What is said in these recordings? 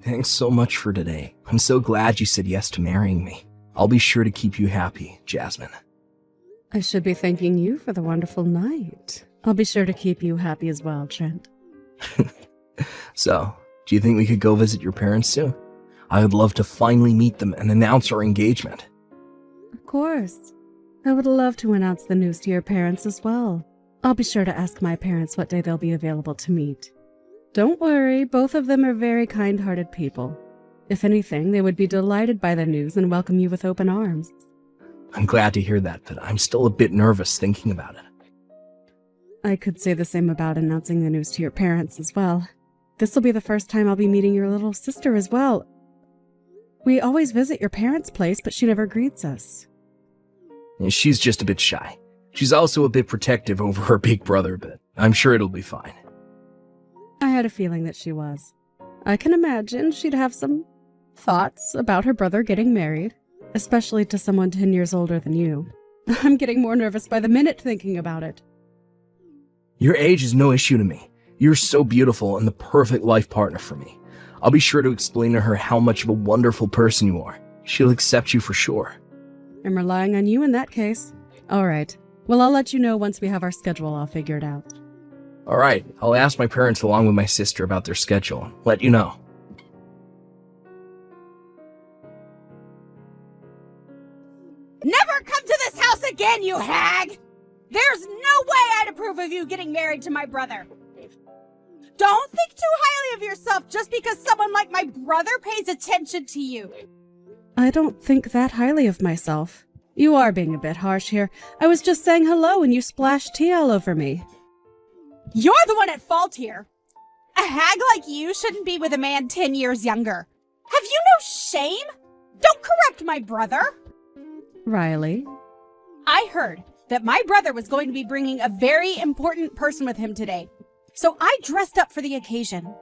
Thanks so much for today. I'm so glad you said yes to marrying me. I'll be sure to keep you happy, Jasmine. I should be thanking you for the wonderful night. I'll be sure to keep you happy as well, Trent. So, do you think we could go visit your parents soon? I would love to finally meet them and announce our engagement. Of course. I would love to announce the news to your parents as well. I'll be sure to ask my parents what day they'll be available to meet. Don't worry, both of them are very kind-hearted people. If anything, they would be delighted by the news and welcome you with open arms. I'm glad to hear that, but I'm still a bit nervous thinking about it. I could say the same about announcing the news to your parents as well. This will be the first time I'll be meeting your little sister as well. We always visit your parents' place, but she never greets us. She's just a bit shy. She's also a bit protective over her big brother, but I'm sure it'll be fine. I had a feeling that she was. I can imagine she'd have some thoughts about her brother getting married, especially to someone 10 years older than you. I'm getting more nervous by the minute thinking about it. Your age is no issue to me. You're so beautiful and the perfect life partner for me. I'll be sure to explain to her how much of a wonderful person you are. She'll accept you for sure. I'm relying on you in that case. All right. Well, I'll let you know once we have our schedule all figured out. All right. I'll ask my parents along with my sister about their schedule and let you know. Never come to this house again, you hag! There's no way I'd approve of you getting married to my brother. Don't think too highly of yourself just because someone like my brother pays attention to you. I don't think that highly of myself. You are being a bit harsh here. I was just saying hello and you splashed tea all over me. You're the one at fault here. A hag like you shouldn't be with a man 10 years younger. Have you no shame? Don't correct my brother. Riley? I heard that my brother was going to be bringing a very important person with him today, so I dressed up for the occasion.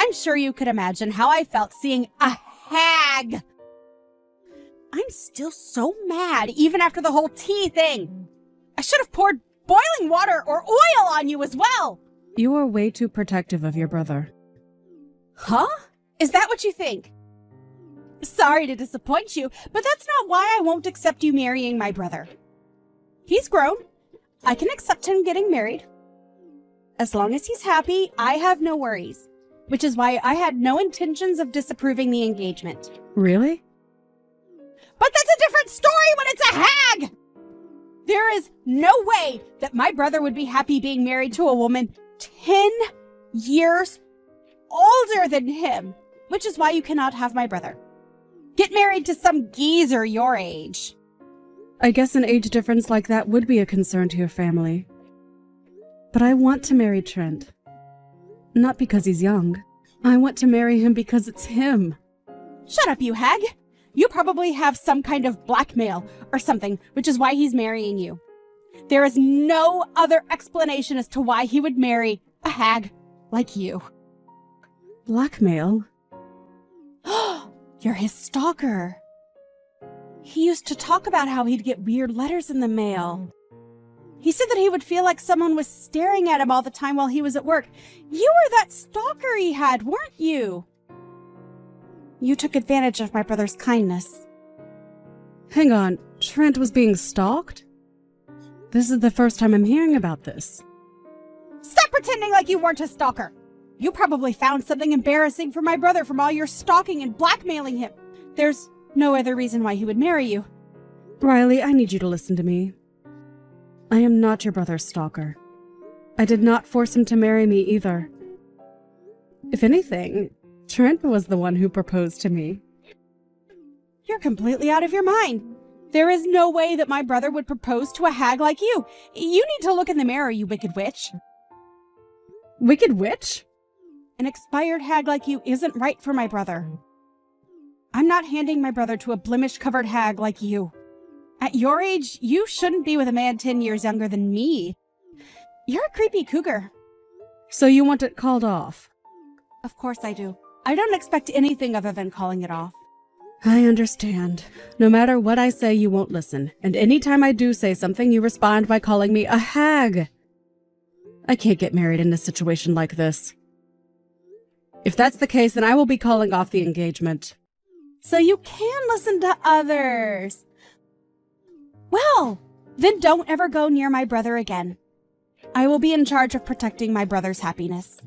I'm sure you could imagine how I felt seeing a hag. I'm still so mad even after the whole tea thing. I should have poured boiling water or oil on you as well. You are way too protective of your brother. Huh? Is that what you think? Sorry to disappoint you, but that's not why I won't accept you marrying my brother. He's grown. I can accept him getting married. As long as he's happy, I have no worries, which is why I had no intentions of disapproving the engagement. Really? But that's a different story when it's a hag! There is no way that my brother would be happy being married to a woman 10 years older than him, which is why you cannot have my brother. Get married to some geezer your age. I guess an age difference like that would be a concern to your family. But I want to marry Trent. Not because he's young. I want to marry him because it's him. Shut up, you hag. You probably have some kind of blackmail or something, which is why he's marrying you. There is no other explanation as to why he would marry a hag like you. Blackmail? You're his stalker. He used to talk about how he'd get weird letters in the mail. He said that he would feel like someone was staring at him all the time while he was at work. You were that stalker he had, weren't you? You took advantage of my brother's kindness. Hang on, Trent was being stalked? This is the first time I'm hearing about this. Stop pretending like you weren't a stalker. You probably found something embarrassing for my brother from all your stalking and blackmailing him. There's no other reason why he would marry you. Riley, I need you to listen to me. I am not your brother's stalker. I did not force him to marry me either. If anything, Trent was the one who proposed to me. You're completely out of your mind. There is no way that my brother would propose to a hag like you. You need to look in the mirror, you wicked witch. Wicked witch? An expired hag like you isn't right for my brother. I'm not handing my brother to a blemish-covered hag like you. At your age, you shouldn't be with a man 10 years younger than me. You're a creepy cougar. So you want it called off? Of course I do. I don't expect anything other than calling it off. I understand. No matter what I say, you won't listen. And anytime I do say something, you respond by calling me a hag. I can't get married in a situation like this. If that's the case, then I will be calling off the engagement. So you can listen to others. Well, then don't ever go near my brother again. I will be in charge of protecting my brother's happiness.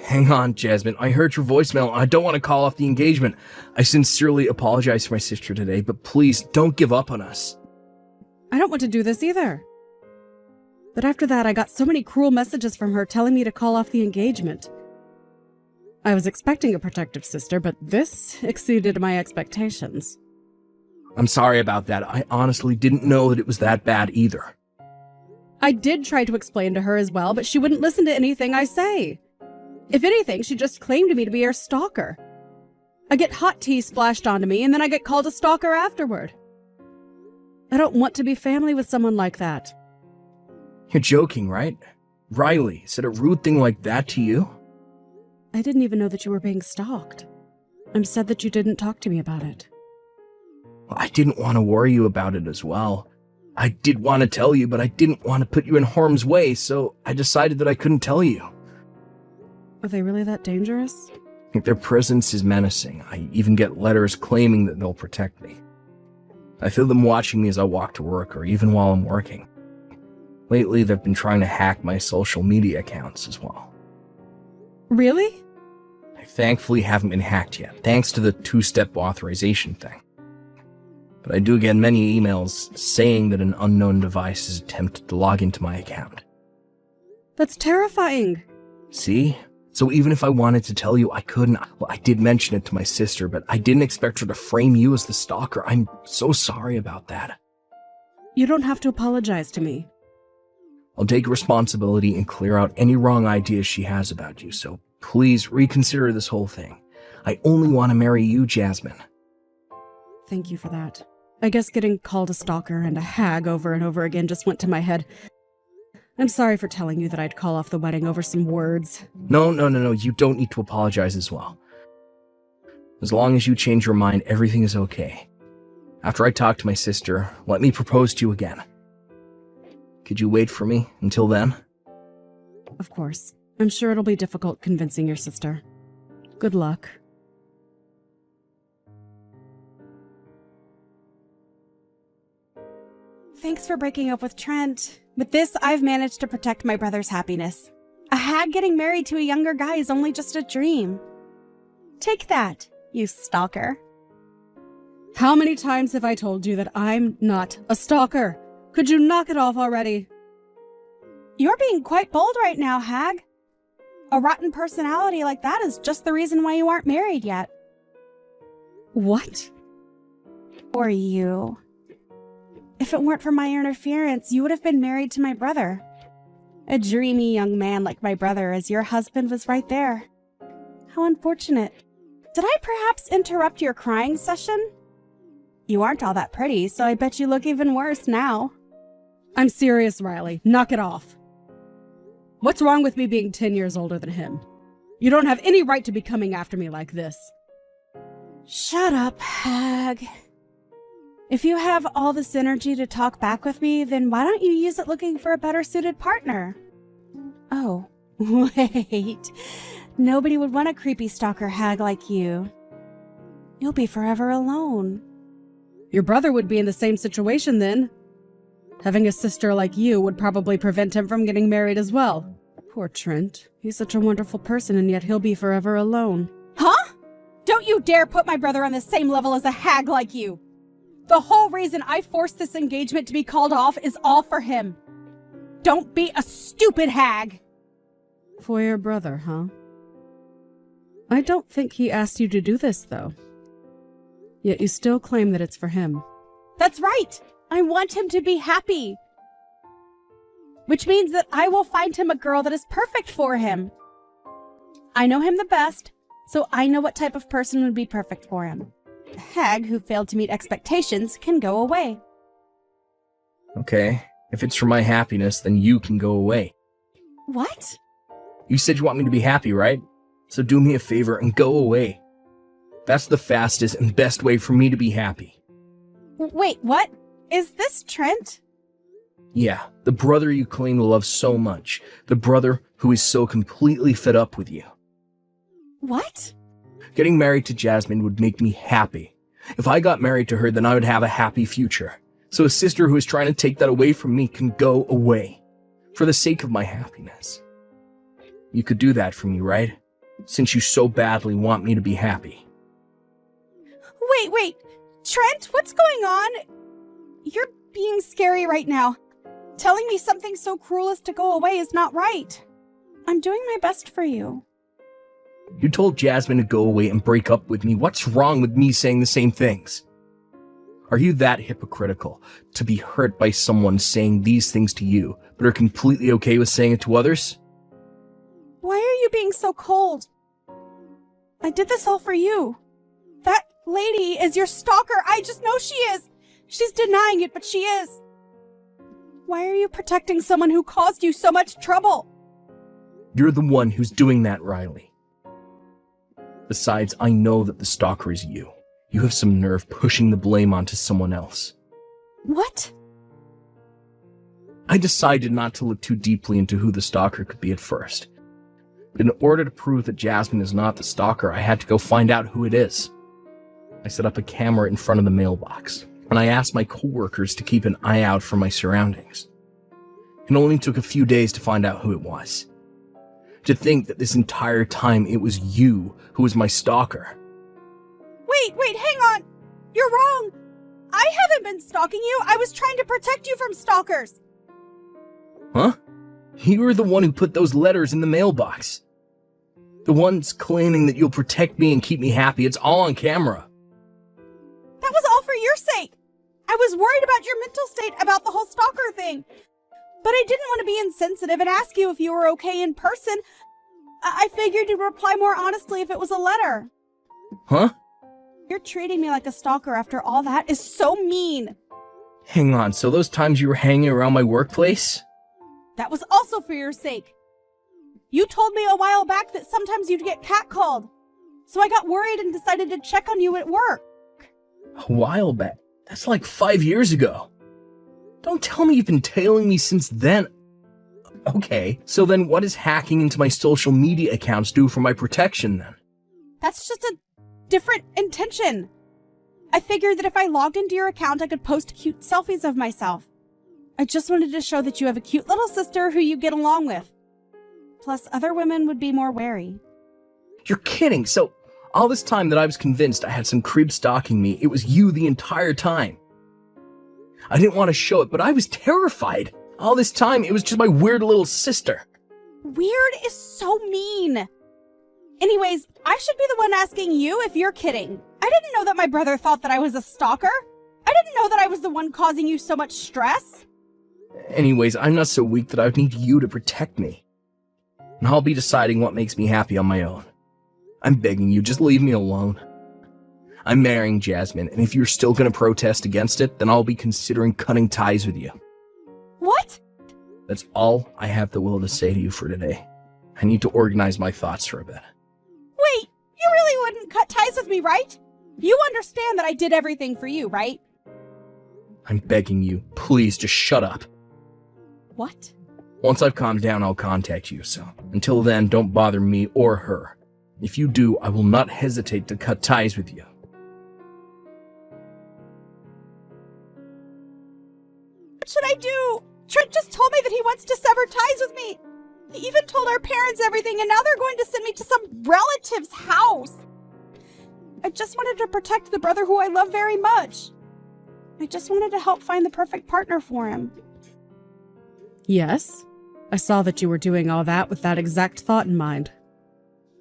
Hang on, Jasmine. I heard your voicemail. I don't want to call off the engagement. I sincerely apologize to my sister today, but please don't give up on us. I don't want to do this either. But after that, I got so many cruel messages from her telling me to call off the engagement. I was expecting a protective sister, but this exceeded my expectations. I'm sorry about that. I honestly didn't know that it was that bad either. I did try to explain to her as well, but she wouldn't listen to anything I say. If anything, she just claimed me to be her stalker. I get hot tea splashed onto me, and then I get called a stalker afterward. I don't want to be family with someone like that. You're joking, right? Riley said a rude thing like that to you? I didn't even know that you were being stalked. I'm sad that you didn't talk to me about it. Well, I didn't want to worry you about it as well. I did want to tell you, but I didn't want to put you in harm's way, so I decided that I couldn't tell you. Are they really that dangerous? Their presence is menacing. I even get letters claiming that they'll protect me. I feel them watching me as I walk to work or even while I'm working. Lately, they've been trying to hack my social media accounts as well. Really? I thankfully haven't been hacked yet, thanks to the two-step authorization thing. But I do get many emails saying that an unknown device has attempted to log into my account. That's terrifying. See? So even if I wanted to tell you, I couldn't. Well, I did mention it to my sister, but I didn't expect her to frame you as the stalker. I'm so sorry about that. You don't have to apologize to me. I'll take responsibility and clear out any wrong ideas she has about you, so please reconsider this whole thing. I only want to marry you, Jasmine. Thank you for that. I guess getting called a stalker and a hag over and over again just went to my head. I'm sorry for telling you that I'd call off the wedding over some words. No, you don't need to apologize as well. As long as you change your mind, everything is okay. After I talk to my sister, let me propose to you again. Could you wait for me until then? Of course. I'm sure it'll be difficult convincing your sister. Good luck. Thanks for breaking up with Trent. With this, I've managed to protect my brother's happiness. A hag getting married to a younger guy is only just a dream. Take that, you stalker. How many times have I told you that I'm not a stalker? Could you knock it off already? You're being quite bold right now, hag. A rotten personality like that is just the reason why you aren't married yet. What? Or you. If it weren't for my interference, you would have been married to my brother. A dreamy young man like my brother, as your husband was right there. How unfortunate. Did I perhaps interrupt your crying session? You aren't all that pretty, so I bet you look even worse now. I'm serious, Riley. Knock it off. What's wrong with me being 10 years older than him? You don't have any right to be coming after me like this. Shut up, hag. If you have all this energy to talk back with me, then why don't you use it looking for a better suited partner? Oh, wait. Nobody would want a creepy stalker hag like you. You'll be forever alone. Your brother would be in the same situation then. Having a sister like you would probably prevent him from getting married as well. Poor Trent. He's such a wonderful person, and yet he'll be forever alone. Huh? Don't you dare put my brother on the same level as a hag like you! The whole reason I forced this engagement to be called off is all for him. Don't be a stupid hag! For your brother, huh? I don't think he asked you to do this, though. Yet you still claim that it's for him. That's right! I want him to be happy! Which means that I will find him a girl that is perfect for him. I know him the best, so I know what type of person would be perfect for him. A hag who failed to meet expectations can go away. Okay, if it's for my happiness, then you can go away. What? You said you want me to be happy, right? So do me a favor and go away. That's the fastest and best way for me to be happy. Wait, what? Is this Trent? Yeah, the brother you claim to love so much. The brother who is so completely fed up with you. What? Getting married to Jasmine would make me happy. If I got married to her, then I would have a happy future. So a sister who is trying to take that away from me can go away. For the sake of my happiness. You could do that for me, right? Since you so badly want me to be happy. Wait. Trent, what's going on? You're being scary right now. Telling me something so cruel as to go away is not right. I'm doing my best for you. You told Jasmine to go away and break up with me. What's wrong with me saying the same things? Are you that hypocritical to be hurt by someone saying these things to you, but are completely okay with saying it to others? Why are you being so cold? I did this all for you. That lady is your stalker. I just know she is. She's denying it, but she is. Why are you protecting someone who caused you so much trouble? You're the one who's doing that, Riley. Besides, I know that the stalker is you. You have some nerve pushing the blame onto someone else. What? I decided not to look too deeply into who the stalker could be at first. But in order to prove that Jasmine is not the stalker, I had to go find out who it is. I set up a camera in front of the mailbox, and I asked my coworkers to keep an eye out for my surroundings. It only took a few days to find out who it was. To think that this entire time it was you who was my stalker. Wait, hang on! You're wrong! I haven't been stalking you! I was trying to protect you from stalkers! Huh? You were the one who put those letters in the mailbox. The ones claiming that you'll protect me and keep me happy. It's all on camera. That was all for your sake! I was worried about your mental state about the whole stalker thing. But I didn't want to be insensitive and ask you if you were okay in person. I figured you'd reply more honestly if it was a letter. Huh? You're treating me like a stalker after all that is so mean. Hang on, so those times you were hanging around my workplace? That was also for your sake. You told me a while back that sometimes you'd get catcalled. So I got worried and decided to check on you at work. A while back? That's like 5 years ago. Don't tell me you've been tailing me since then. Okay, so then what does hacking into my social media accounts do for my protection then? That's just a different intention. I figured that if I logged into your account, I could post cute selfies of myself. I just wanted to show that you have a cute little sister who you get along with. Plus, other women would be more wary. You're kidding. So, all this time that I was convinced I had some creep stalking me, it was you the entire time. I didn't want to show it, but I was terrified. All this time, it was just my weird little sister. Weird is so mean. Anyways, I should be the one asking you if you're kidding. I didn't know that my brother thought that I was a stalker. I didn't know that I was the one causing you so much stress. Anyways, I'm not so weak that I would need you to protect me. And I'll be deciding what makes me happy on my own. I'm begging you, just leave me alone. I'm marrying Jasmine, and if you're still gonna protest against it, then I'll be considering cutting ties with you. What? That's all I have the will to say to you for today. I need to organize my thoughts for a bit. Wait, you really wouldn't cut ties with me, right? You understand that I did everything for you, right? I'm begging you, please just shut up. What? Once I've calmed down, I'll contact you, so until then, don't bother me or her. If you do, I will not hesitate to cut ties with you. What should I do? Trent just told me that he wants to sever ties with me. He even told our parents everything, and now they're going to send me to some relative's house. I just wanted to protect the brother who I love very much. I just wanted to help find the perfect partner for him. Yes, I saw that you were doing all that with that exact thought in mind.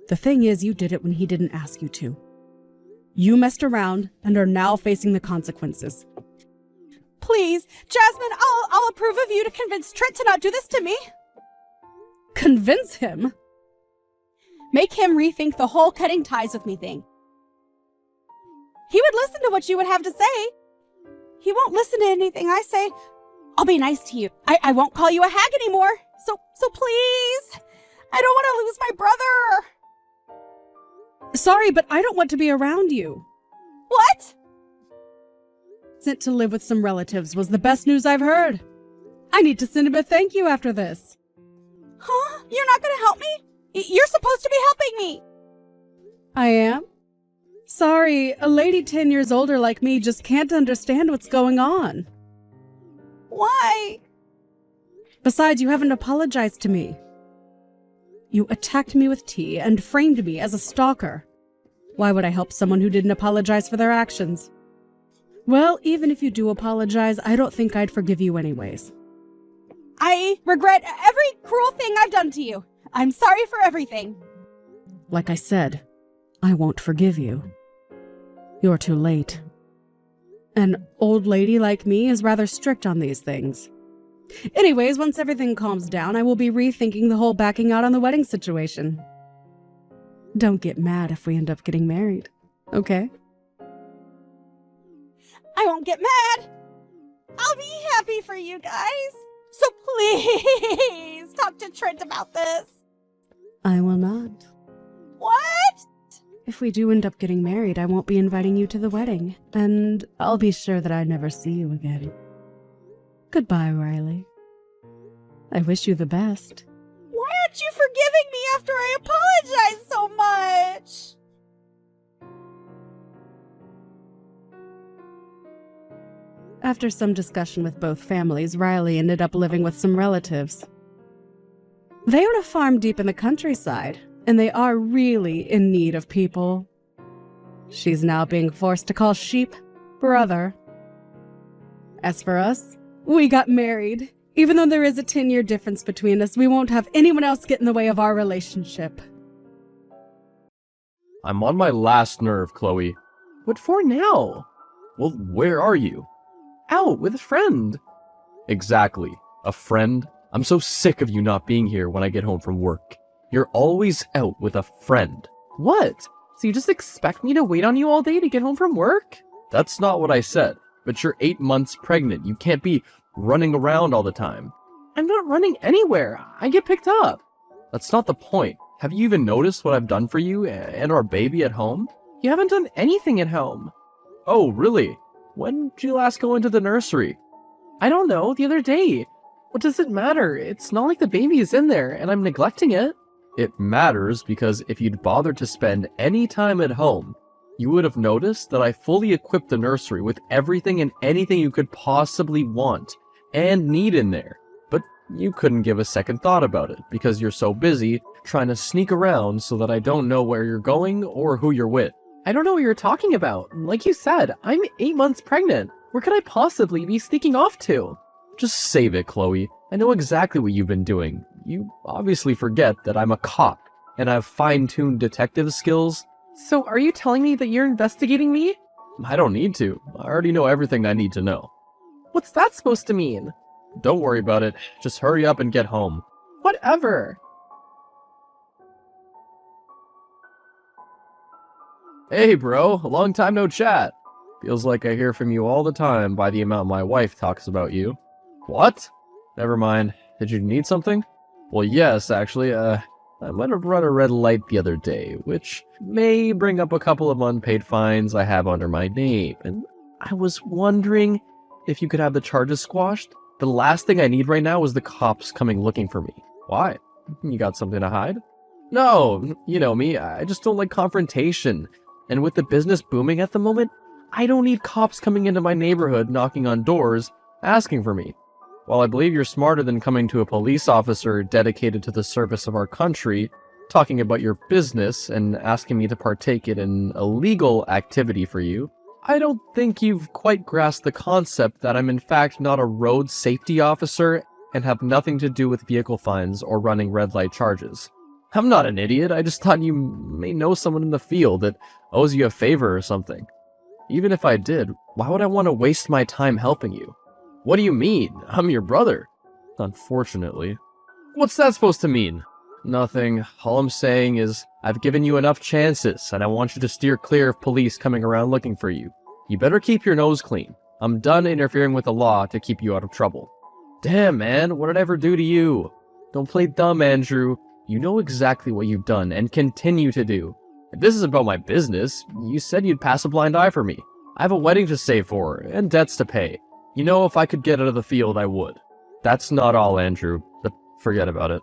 The thing is, you did it when he didn't ask you to. You messed around and are now facing the consequences. Please, Jasmine, I'll approve of you to convince Trent to not do this to me. Convince him? Make him rethink the whole cutting ties with me thing. He would listen to what you would have to say. He won't listen to anything I say. I'll be nice to you. I won't call you a hag anymore. So please. I don't want to lose my brother. Sorry, but I don't want to be around you. What? Sent to live with some relatives was the best news I've heard. I need to send him a thank you after this. Huh? You're not gonna help me? You're supposed to be helping me. I am? Sorry, a lady 10 years older like me just can't understand what's going on. Why? Besides, you haven't apologized to me. You attacked me with tea and framed me as a stalker. Why would I help someone who didn't apologize for their actions? Well, even if you do apologize, I don't think I'd forgive you anyways. I regret every cruel thing I've done to you. I'm sorry for everything. Like I said, I won't forgive you. You're too late. An old lady like me is rather strict on these things. Anyways, once everything calms down, I will be rethinking the whole backing out on the wedding situation. Don't get mad if we end up getting married, okay? I won't get mad. I'll be happy for you guys. So please talk to Trent about this. I will not. What? If we do end up getting married, I won't be inviting you to the wedding, and I'll be sure that I never see you again. Goodbye, Riley. I wish you the best. Why aren't you forgiving me after I apologized so much? After some discussion with both families, Riley ended up living with some relatives. They own a farm deep in the countryside, and they are really in need of people. She's now being forced to call sheep brother. As for us, we got married. Even though there is a 10-year difference between us, we won't have anyone else get in the way of our relationship. I'm on my last nerve, Chloe. What for now? Well, where are you? Out with a friend. Exactly. A friend? I'm so sick of you not being here when I get home from work. You're always out with a friend. What? So you just expect me to wait on you all day to get home from work? That's not what I said. But you're 8 months pregnant. You can't be running around all the time. I'm not running anywhere. I get picked up. That's not the point. Have you even noticed what I've done for you and our baby at home? You haven't done anything at home. Oh, really? When did you last go into the nursery? I don't know, the other day. What does it matter? It's not like the baby is in there and I'm neglecting it. It matters because if you'd bothered to spend any time at home, you would have noticed that I fully equipped the nursery with everything and anything you could possibly want and need in there. But you couldn't give a second thought about it because you're so busy trying to sneak around so that I don't know where you're going or who you're with. I don't know what you're talking about. Like you said, I'm 8 months pregnant. Where could I possibly be sneaking off to? Just save it, Chloe. I know exactly what you've been doing. You obviously forget that I'm a cop and I have fine-tuned detective skills. So are you telling me that you're investigating me? I don't need to. I already know everything I need to know. What's that supposed to mean? Don't worry about it. Just hurry up and get home. Whatever. Hey, bro. A long time no chat. Feels like I hear from you all the time by the amount my wife talks about you. What? Never mind. Did you need something? Well, yes, actually, I might have run a red light the other day, which may bring up a couple of unpaid fines I have under my name, and I was wondering if you could have the charges squashed. The last thing I need right now is the cops coming looking for me. Why? You got something to hide? No, you know me, I just don't like confrontation. And with the business booming at the moment, I don't need cops coming into my neighborhood knocking on doors, asking for me. While I believe you're smarter than coming to a police officer dedicated to the service of our country, talking about your business and asking me to partake in an illegal activity for you, I don't think you've quite grasped the concept that I'm in fact not a road safety officer and have nothing to do with vehicle fines or running red light charges. I'm not an idiot, I just thought you may know someone in the field that owes you a favor or something. Even if I did, why would I want to waste my time helping you? What do you mean? I'm your brother. Unfortunately. What's that supposed to mean? Nothing. All I'm saying is I've given you enough chances, and I want you to steer clear of police coming around looking for you. You better keep your nose clean. I'm done interfering with the law to keep you out of trouble. Damn, man, what did I ever do to you? Don't play dumb, Andrew. You know exactly what you've done and continue to do. If this is about my business, you said you'd pass a blind eye for me. I have a wedding to save for and debts to pay. You know, if I could get out of the field, I would. That's not all, Andrew, but forget about it.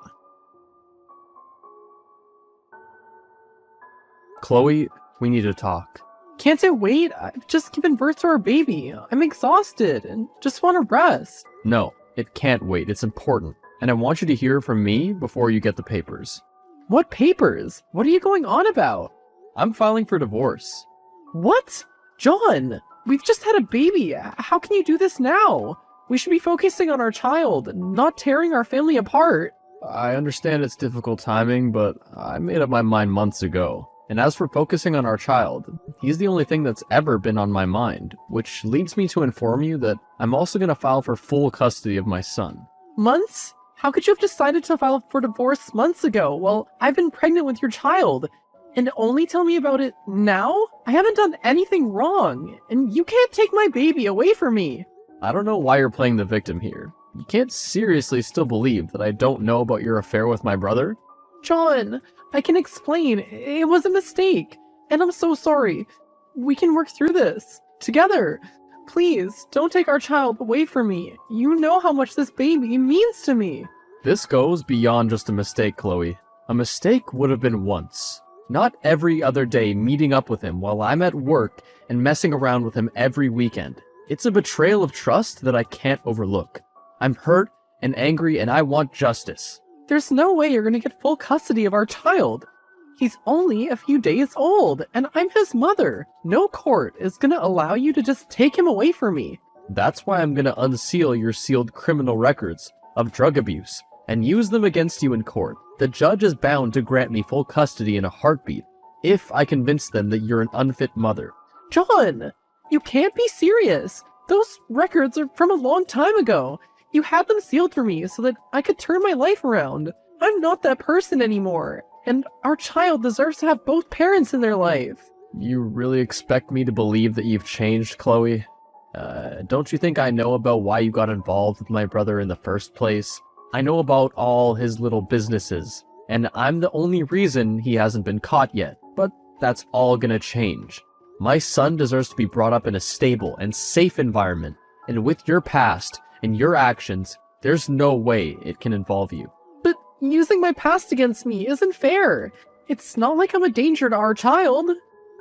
Chloe, we need to talk. Can't it wait? I've just given birth to our baby. I'm exhausted and just want to rest. No, it can't wait. It's important. And I want you to hear from me before you get the papers. What papers? What are you going on about? I'm filing for divorce. What? John, we've just had a baby. How can you do this now? We should be focusing on our child, not tearing our family apart. I understand it's difficult timing, but I made up my mind months ago. And as for focusing on our child, he's the only thing that's ever been on my mind, which leads me to inform you that I'm also going to file for full custody of my son. Months? How could you have decided to file for divorce months ago? Well, I've been pregnant with your child. And only tell me about it now? I haven't done anything wrong, and you can't take my baby away from me. I don't know why you're playing the victim here. You can't seriously still believe that I don't know about your affair with my brother? John, I can explain. It was a mistake, and I'm so sorry. We can work through this together. Please, don't take our child away from me. You know how much this baby means to me. This goes beyond just a mistake, Chloe. A mistake would have been once. Not every other day meeting up with him while I'm at work and messing around with him every weekend. It's a betrayal of trust that I can't overlook. I'm hurt and angry and I want justice. There's no way you're gonna get full custody of our child. He's only a few days old, and I'm his mother. No court is gonna allow you to just take him away from me. That's why I'm gonna unseal your sealed criminal records of drug abuse and use them against you in court. The judge is bound to grant me full custody in a heartbeat if I convince them that you're an unfit mother. John, you can't be serious. Those records are from a long time ago. You had them sealed for me so that I could turn my life around. I'm not that person anymore, and our child deserves to have both parents in their life. You really expect me to believe that you've changed, Chloe? Don't you think I know about why you got involved with my brother in the first place? I know about all his little businesses, and I'm the only reason he hasn't been caught yet, but that's all gonna change. My son deserves to be brought up in a stable and safe environment, and with your past and your actions, there's no way it can involve you. But using my past against me isn't fair. It's not like I'm a danger to our child.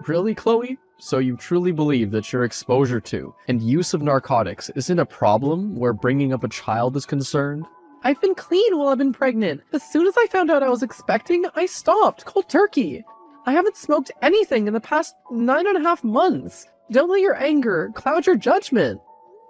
Really, Chloe? So you truly believe that your exposure to and use of narcotics isn't a problem where bringing up a child is concerned? I've been clean while I've been pregnant. As soon as I found out I was expecting, I stopped, cold turkey. I haven't smoked anything in the past 9.5 months. Don't let your anger cloud your judgment.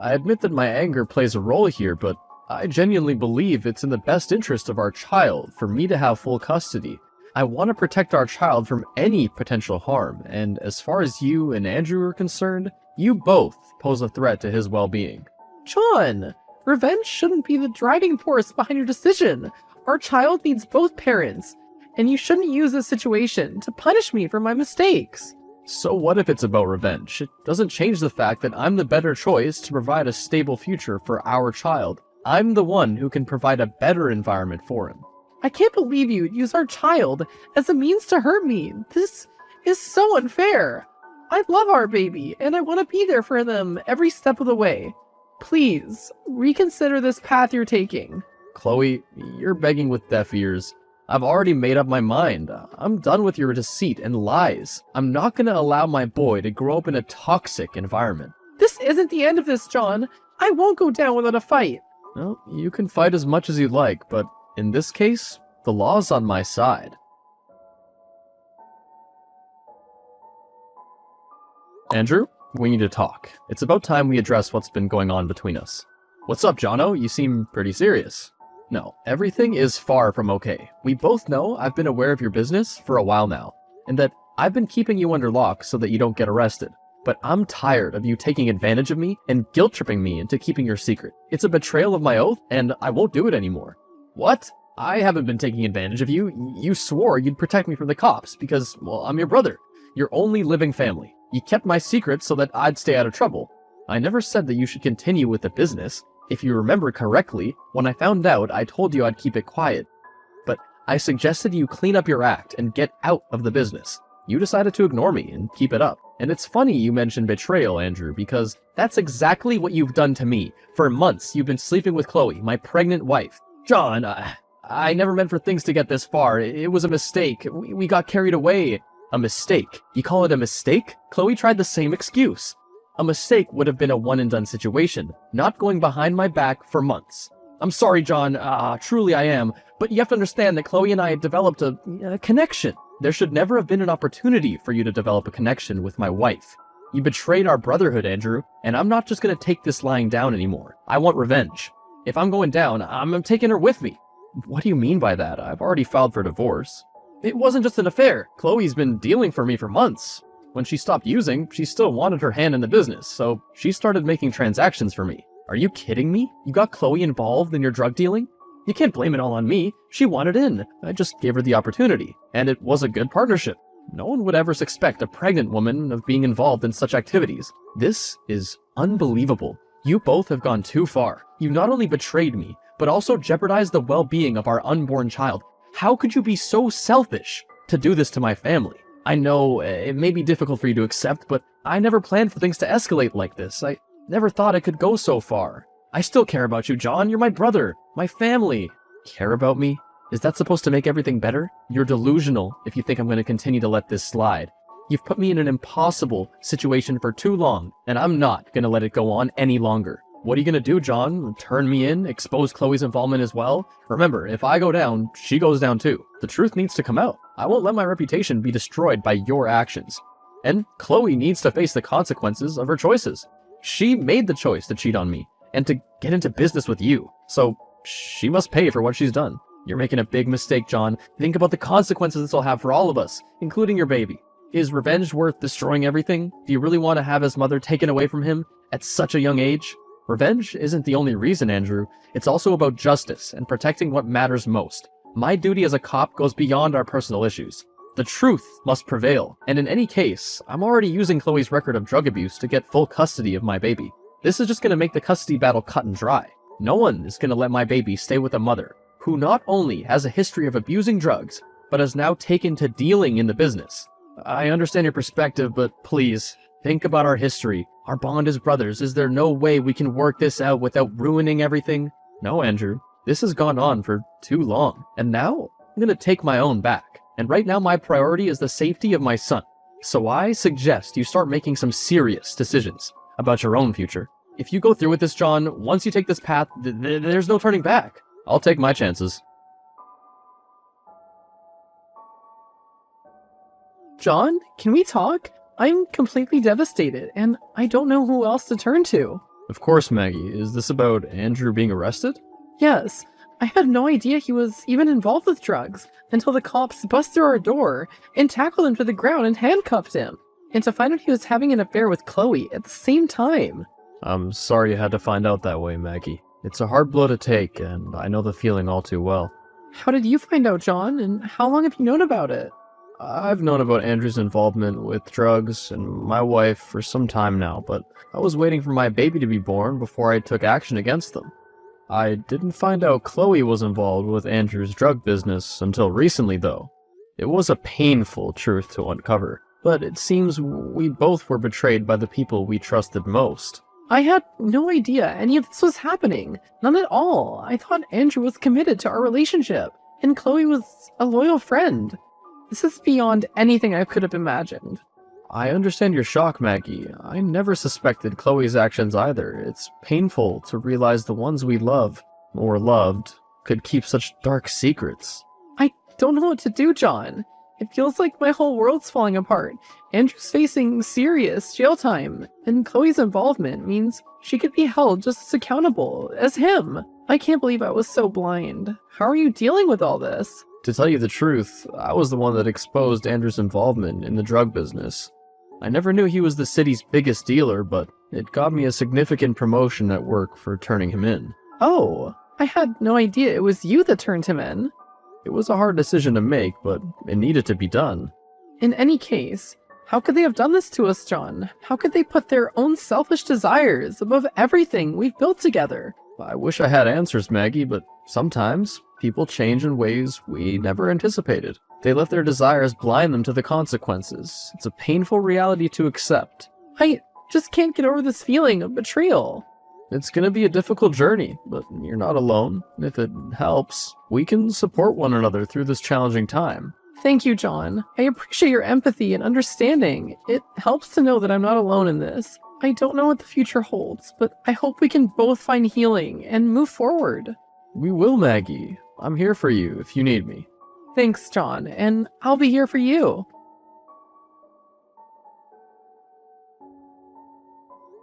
I admit that my anger plays a role here, but I genuinely believe it's in the best interest of our child for me to have full custody. I want to protect our child from any potential harm, and as far as you and Andrew are concerned, you both pose a threat to his well-being. John, revenge shouldn't be the driving force behind your decision. Our child needs both parents, and you shouldn't use this situation to punish me for my mistakes. So what if it's about revenge? It doesn't change the fact that I'm the better choice to provide a stable future for our child. I'm the one who can provide a better environment for him. I can't believe you'd use our child as a means to hurt me. This is so unfair. I love our baby, and I want to be there for them every step of the way. Please, reconsider this path you're taking. Chloe, you're begging with deaf ears. I've already made up my mind. I'm done with your deceit and lies. I'm not going to allow my boy to grow up in a toxic environment. This isn't the end of this, John. I won't go down without a fight. Well, you can fight as much as you'd like, but in this case, the law's on my side. Andrew, we need to talk. It's about time we address what's been going on between us. What's up, Jono? You seem pretty serious. No, everything is far from okay. We both know I've been aware of your business for a while now, and that I've been keeping you under lock so that you don't get arrested. But I'm tired of you taking advantage of me and guilt-tripping me into keeping your secret. It's a betrayal of my oath, and I won't do it anymore. What? I haven't been taking advantage of you. You swore you'd protect me from the cops because, well, I'm your brother. Your only living family. You kept my secret so that I'd stay out of trouble. I never said that you should continue with the business. If you remember correctly, when I found out, I told you I'd keep it quiet. But I suggested you clean up your act and get out of the business. You decided to ignore me and keep it up. And it's funny you mentioned betrayal, Andrew, because that's exactly what you've done to me. For months, you've been sleeping with Chloe, my pregnant wife. John, I never meant for things to get this far. It was a mistake. We got carried away. A mistake? You call it a mistake? Chloe tried the same excuse. A mistake would have been a one-and-done situation, not going behind my back for months. I'm sorry, John. Truly I am. But you have to understand that Chloe and I had developed a connection. There should never have been an opportunity for you to develop a connection with my wife. You betrayed our brotherhood, Andrew, and I'm not just going to take this lying down anymore. I want revenge. If I'm going down, I'm taking her with me. What do you mean by that? I've already filed for divorce. It wasn't just an affair. Chloe's been dealing for me for months. When she stopped using, she still wanted her hand in the business, so she started making transactions for me. Are you kidding me? You got Chloe involved in your drug dealing? You can't blame it all on me. She wanted in. I just gave her the opportunity, and it was a good partnership. No one would ever suspect a pregnant woman of being involved in such activities. This is unbelievable. You both have gone too far. You not only betrayed me, but also jeopardized the well-being of our unborn child. How could you be so selfish to do this to my family? I know it may be difficult for you to accept, but I never planned for things to escalate like this. I never thought it could go so far. I still care about you, John. You're my brother, my family. Care about me? Is that supposed to make everything better? You're delusional if you think I'm going to continue to let this slide. You've put me in an impossible situation for too long, and I'm not going to let it go on any longer. What are you going to do, John? Turn me in? Expose Chloe's involvement as well? Remember, if I go down, she goes down too. The truth needs to come out. I won't let my reputation be destroyed by your actions. And Chloe needs to face the consequences of her choices. She made the choice to cheat on me and to get into business with you. So she must pay for what she's done. You're making a big mistake, John. Think about the consequences this will have for all of us, including your baby. Is revenge worth destroying everything? Do you really want to have his mother taken away from him at such a young age? Revenge isn't the only reason, Andrew. It's also about justice and protecting what matters most. My duty as a cop goes beyond our personal issues. The truth must prevail, and in any case, I'm already using Chloe's record of drug abuse to get full custody of my baby. This is just going to make the custody battle cut and dry. No one is going to let my baby stay with a mother who not only has a history of abusing drugs, but has now taken to dealing in the business. I understand your perspective, but please, think about our history. Our bond as brothers. Is there no way we can work this out without ruining everything? No, Andrew. This has gone on for too long, and now I'm going to take my own back. And right now my priority is the safety of my son. So I suggest you start making some serious decisions about your own future. If you go through with this, John, once you take this path, there's no turning back. I'll take my chances. John, can we talk? I'm completely devastated, and I don't know who else to turn to. Of course, Maggie. Is this about Andrew being arrested? Yes. I had no idea he was even involved with drugs until the cops bust through our door and tackled him to the ground and handcuffed him. And to find out he was having an affair with Chloe at the same time. I'm sorry you had to find out that way, Maggie. It's a hard blow to take, and I know the feeling all too well. How did you find out, John, and how long have you known about it? I've known about Andrew's involvement with drugs and my wife for some time now, but I was waiting for my baby to be born before I took action against them. I didn't find out Chloe was involved with Andrew's drug business until recently, though. It was a painful truth to uncover, but it seems we both were betrayed by the people we trusted most. I had no idea any of this was happening. None at all. I thought Andrew was committed to our relationship, and Chloe was a loyal friend. This is beyond anything I could have imagined. I understand your shock, Maggie. I never suspected Chloe's actions either. It's painful to realize the ones we love, or loved, could keep such dark secrets. I don't know what to do, John. It feels like my whole world's falling apart. Andrew's facing serious jail time, and Chloe's involvement means she could be held just as accountable as him. I can't believe I was so blind. How are you dealing with all this? To tell you the truth, I was the one that exposed Andrew's involvement in the drug business. I never knew he was the city's biggest dealer, but it got me a significant promotion at work for turning him in. Oh, I had no idea it was you that turned him in. It was a hard decision to make, but it needed to be done. In any case, how could they have done this to us, John? How could they put their own selfish desires above everything we've built together? I wish I had answers, Maggie, but sometimes People change in ways we never anticipated. They let their desires blind them to the consequences. It's a painful reality to accept. I just can't get over this feeling of betrayal. It's gonna be a difficult journey, but you're not alone. If it helps, we can support one another through this challenging time. Thank you, John. I appreciate your empathy and understanding. It helps to know that I'm not alone in this. I don't know what the future holds, but I hope we can both find healing and move forward. We will, Maggie. I'm here for you if you need me. Thanks, John, and I'll be here for you.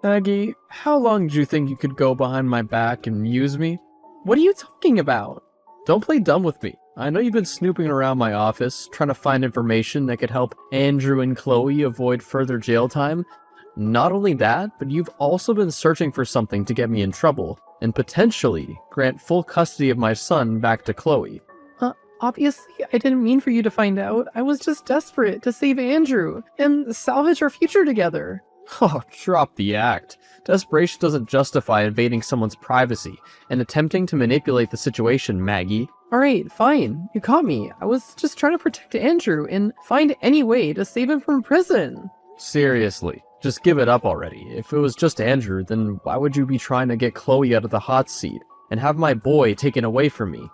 Maggie, how long do you think you could go behind my back and use me? What are you talking about? Don't play dumb with me. I know you've been snooping around my office, trying to find information that could help Andrew and Chloe avoid further jail time. Not only that, but you've also been searching for something to get me in trouble, and potentially grant full custody of my son back to Chloe. Obviously, I didn't mean for you to find out. I was just desperate to save Andrew and salvage our future together. Oh, drop the act. Desperation doesn't justify invading someone's privacy and attempting to manipulate the situation, Maggie. Alright, fine. You caught me. I was just trying to protect Andrew and find any way to save him from prison. Seriously, just give it up already. If it was just Andrew, then why would you be trying to get Chloe out of the hot seat and have my boy taken away from me?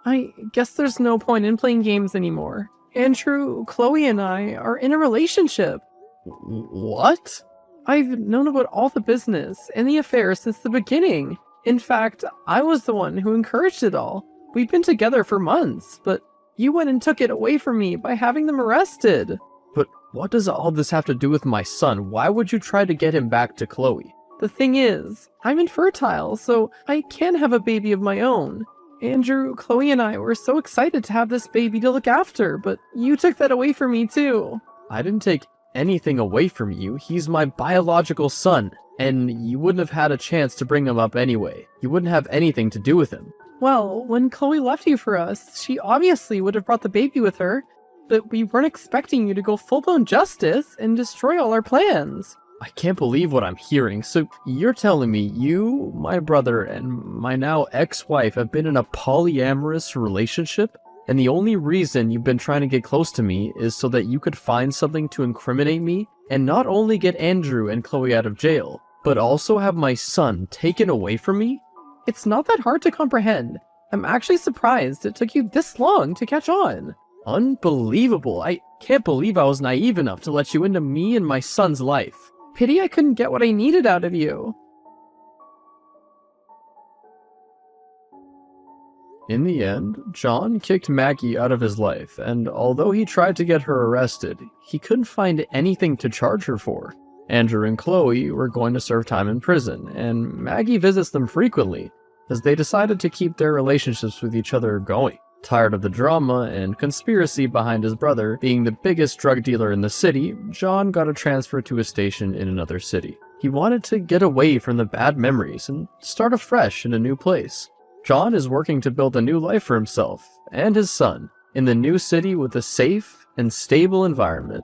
I guess there's no point in playing games anymore. Andrew, Chloe, and I are in a relationship. What? I've known about all the business and the affair since the beginning. In fact, I was the one who encouraged it all. We've been together for months, but you went and took it away from me by having them arrested. But what does all this have to do with my son? Why would you try to get him back to Chloe? The thing is, I'm infertile, so I can have a baby of my own. Andrew, Chloe, and I were so excited to have this baby to look after, but you took that away from me too. I didn't take anything away from you. He's my biological son, and you wouldn't have had a chance to bring him up anyway. You wouldn't have anything to do with him. Well, when Chloe left you for us, she obviously would have brought the baby with her, but we weren't expecting you to go full-blown justice and destroy all our plans. I can't believe what I'm hearing. So you're telling me you, my brother, and my now ex-wife have been in a polyamorous relationship? And the only reason you've been trying to get close to me is so that you could find something to incriminate me and not only get Andrew and Chloe out of jail, but also have my son taken away from me? It's not that hard to comprehend. I'm actually surprised it took you this long to catch on. Unbelievable. I can't believe I was naive enough to let you into me and my son's life. Pity I couldn't get what I needed out of you. In the end, John kicked Maggie out of his life, and although he tried to get her arrested, he couldn't find anything to charge her for. Andrew and Chloe were going to serve time in prison, and Maggie visits them frequently, as they decided to keep their relationships with each other going. Tired of the drama and conspiracy behind his brother being the biggest drug dealer in the city, John got a transfer to a station in another city. He wanted to get away from the bad memories and start afresh in a new place. John is working to build a new life for himself and his son in the new city with a safe and stable environment.